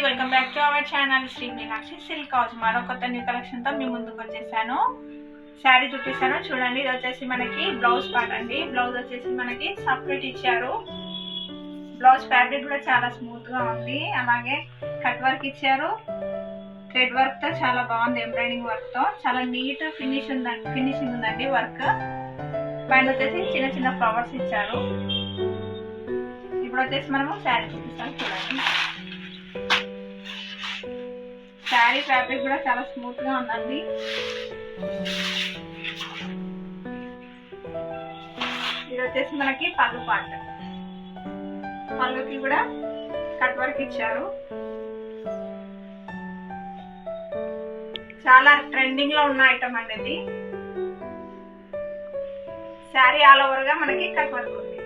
Welcome back to our channel Shri Meenakshi silk house. మరో కొత్త new collection తో మీ ముందుకు వచ్చేసాను. శారీ చూపిస్తాను చూడండి. ఇది వచ్చేసి మనకి బ్లౌజ్ పార్ట్ అండి. బ్లౌజ్ వచ్చేసి మనకి సపరేట్ ఇచ్చారు. బ్లౌజ్ ఫ్యాబ్రిక్ కూడా చాలా స్మూత్ గా ఉంది. అలాగే కట్ వర్క్ ఇచ్చారు. థ్రెడ్ వర్క్ తో చాలా బాగుంది. ఎంబ్రాయిడింగ్ వర్క్ తో చాలా నీట్ ఫినిషింగ్ ఉందండి వర్క్. పైన వచ్చేసి చిన్న చిన్న ఫ్లవర్స్ ఇచ్చారు. ఇప్పుడు వచ్చేసి మనము శారీ చూపిస్తాను చూడండి. శారీ ఫ్యాబ్రిక్ కూడా చాలా స్మూత్ గా ఉందండి. ఇది వచ్చేసి మనకి పళ్ళు పార్ట్. పళ్ళుకి కూడా కట్ వర్క్ ఇచ్చారు. చాలా ట్రెండింగ్ లో ఉన్న ఐటమ్ అండి ఇది. శారీ ఆల్ ఓవర్ గా మనకి కట్ వర్క్ ఉంది.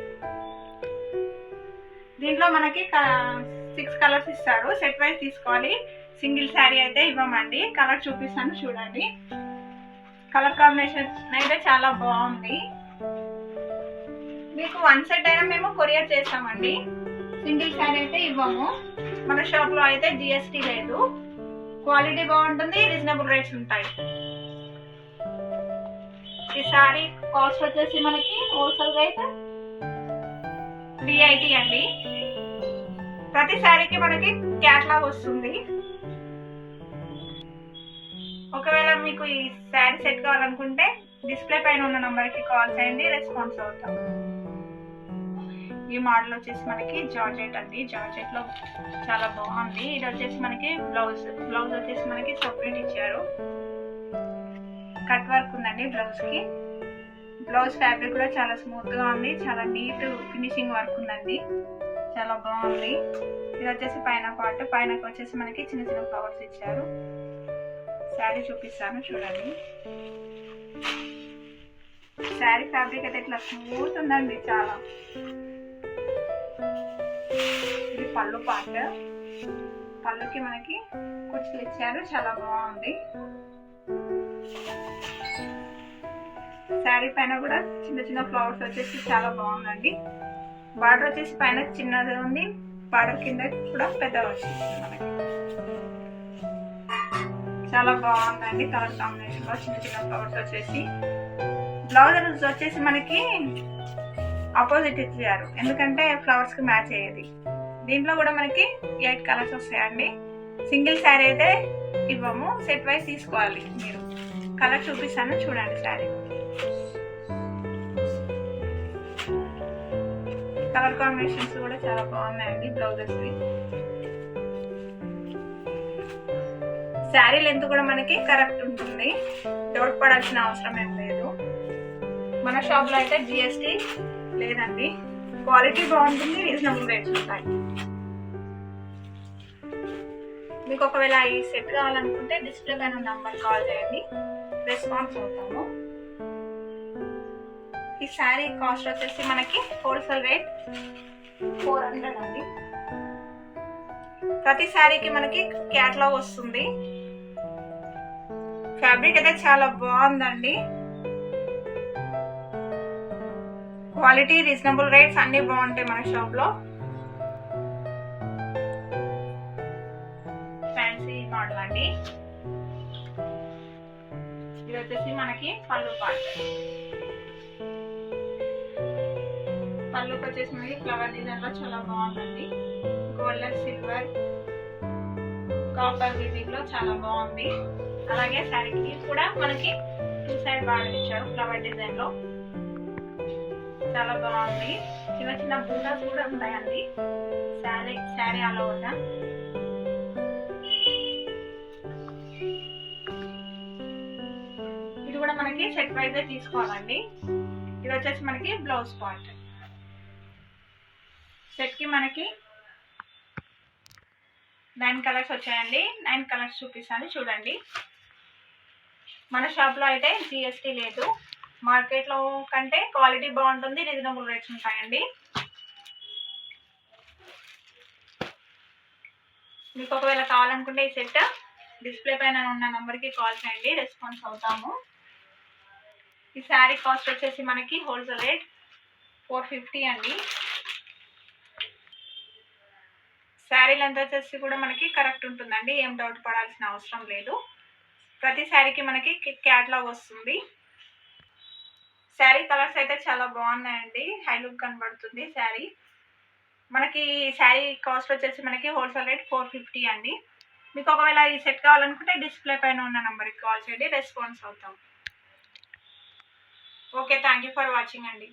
దీంట్లో మనకి 6 కలర్స్ ఇస్తాడు. సెట్ వైజ్ తీసుకోవాలి. సింగిల్ శారీ అయితే ఇవ్వమండి. కలర్ చూపిస్తాను చూడండి. కలర్ కాంబినేషన్ అయితే చాలా బాగుంది. మీకు 1 సెట్ అయినా మేము కొరియర్ చేస్తామండి. సింగిల్ శారీ అయితే ఇవ్వము. మన షాప్ లో అయితే జిఎస్టీ లేదు. క్వాలిటీ బాగుంటుంది, రీజనబుల్ రేట్స్ ఉంటాయి. ఈ శారీ కాస్ట్ వచ్చేసి మనకి హోల్సేల్ గా అయితే 380 అండి. ప్రతి శారీకి మనకి క్యాట్లాగ్ వస్తుంది. ఒకవేళ మీకు ఈ శారీ సెట్ కావాలనుకుంటే డిస్ప్లే పైన ఉన్న నంబర్ కి కాల్ చేయండి, రెస్పాన్స్ అవుతాం. ఈ మోడల్ వచ్చేసి మనకి జార్జెట్ అండి. జార్జెట్ లో చాలా బాగుంది. ఇది వచ్చేసి మనకి బ్లౌజ్ వచ్చేసి మనకి సపరేట్ ఇచ్చారు. కట్ వర్క్ ఉందండి బ్లౌజ్ కి. బ్లౌజ్ ఫ్యాబ్రిక్ కూడా చాలా స్మూత్ గా ఉంది. చాలా నీట్ ఫినిషింగ్ వర్క్ ఉందండి. చాలా బాగుంది. ఇది వచ్చేసి పైన పార్ట్. పైనకి వచ్చేసి మనకి చిన్న చిన్న ఫ్లవర్స్ ఇచ్చారు. శారీ చూపిస్తాను చూడండి. శారీ ఫ్యాబ్రిక్ అయితే ఇట్లా స్మూత్ ఉందండి చాలా. ఇది పళ్ళు పార్ట్. పళ్ళుకి మనకి కుచ్చులు ఇచ్చారు. చాలా బాగుంది. శారీ పైన కూడా చిన్న చిన్న ఫ్లవర్స్ వచ్చేసి చాలా బాగుందండి. బార్డర్ వచ్చేసి పైన చిన్నది ఉంది. బార్డర్ కింద కూడా పెద్దగా వచ్చేసింది మనకి. చాలా బాగుందండి. కలర్ కాంబినేషన్ లో చిన్న చిన్న ఫ్లవర్స్ వచ్చేసి. బ్లౌజ్ వచ్చేసి మనకి ఆపోజిట్ ఇచ్చారు. ఎందుకంటే ఫ్లవర్స్ కి మ్యాచ్ అయ్యేది. దీంట్లో కూడా మనకి 8 కలర్స్ వస్తాయండి. సింగిల్ శారీ అయితే ఇవ్వము. సెట్ వైజ్ తీసుకోవాలి మీరు. కలర్ చూపిస్తాను చూడండి. శారీ కలర్ కాంబినేషన్స్ కూడా చాలా బాగున్నాయండి బ్లౌజెస్. శారీ లెంత్ కూడా మనకి కరెక్ట్ ఉంటుంది. డౌట్ పడాల్సిన అవసరం ఏం లేదు. మన షాప్ లో అయితే జిఎస్టీ లేదండి. క్వాలిటీ బాగుంటుంది, రీజనబుల్ రేట్స్ ఉంటాయి. మీకు ఒకవేళ ఈ సెట్ కావాలనుకుంటే డిస్ప్లే పైన నంబర్ కాల్ చేయండి, రెస్పాన్స్ అవుతాము. ఈ శారీ కాస్ట్ వచ్చేసి మనకి హోల్సేల్ రేట్ 400 అండి. ప్రతి శారీకి మనకి క్యాట్లాగ్ వస్తుంది. ఫ్యాబ్రిక్ అయితే చాలా బాగుందండి. క్వాలిటీ, రీజనబుల్ రేట్స్ అన్ని బాగుంటాయి మన షాప్ లో. ఫ్యాన్సీ మోడల్ అండి. ఇది వచ్చేసి మనకి పళ్ళు పార్ట్. పళ్ళుకి వచ్చేసి మనకి ఫ్లవర్ డిజైన్ లో చాలా బాగుందండి. గోల్డెన్, సిల్వర్, కాపర్ వీవింగ్ లో చాలా బాగుంది. అలాగే శారీకి కూడా మనకి 2 సైడ్ బార్డర్ ఇచ్చారు ఫ్లవర్ డిజైన్ లో. చాలా బాగుంది. చిన్న చిన్న బూటాస్ కూడా ఉంటాయండి శారీ ఆల్ ఓవర్ గా. ఇది కూడా మనకి సెట్ వైజ్ తీసుకోవాలండి. ఇది వచ్చేసి మనకి బ్లౌజ్ పార్ట్. సెట్ కి మనకి 9 కలర్స్ వచ్చాయండి. 9 కలర్స్ చూపిస్తాను చూడండి. మన షాప్ లో అయితే జిఎస్టీ లేదు. మార్కెట్ లో కంటే క్వాలిటీ బాగుంటుంది, రీజనబుల్ రేట్స్ ఉంటాయండి. మీకు ఒకవేళ కావాలనుకుంటే ఈ సెట్ డిస్ప్లే పైన ఉన్న నంబర్ కి కాల్ చేయండి, రెస్పాన్స్ అవుతాము. ఈ శారీ కాస్ట్ వచ్చేసి మనకి హోల్సేల్ రేట్ 450 అండి. శారీ లెంత్ వచ్చేసి కూడా మనకి కరెక్ట్ ఉంటుందండి, ఏం డౌట్ పడాల్సిన అవసరం లేదు. ప్రతి శారీకి మనకి క్యాట్లాగ్ వస్తుంది. శారీ కలర్స్ అయితే చాలా బాగున్నాయండి, హై లుక్ కనబడుతుంది శారీ. మనకి శారీ కాస్ట్ వచ్చేసి మనకి హోల్సేల్ రేట్ 450 అండి. మీకు ఒకవేళ ఈ సెట్ కావాలనుకుంటే డిస్ప్లే పైన ఉన్న నెంబర్కి కాల్ చేయండి, రెస్పాన్స్ అవుతాం. Okay, thank you for watching అండి.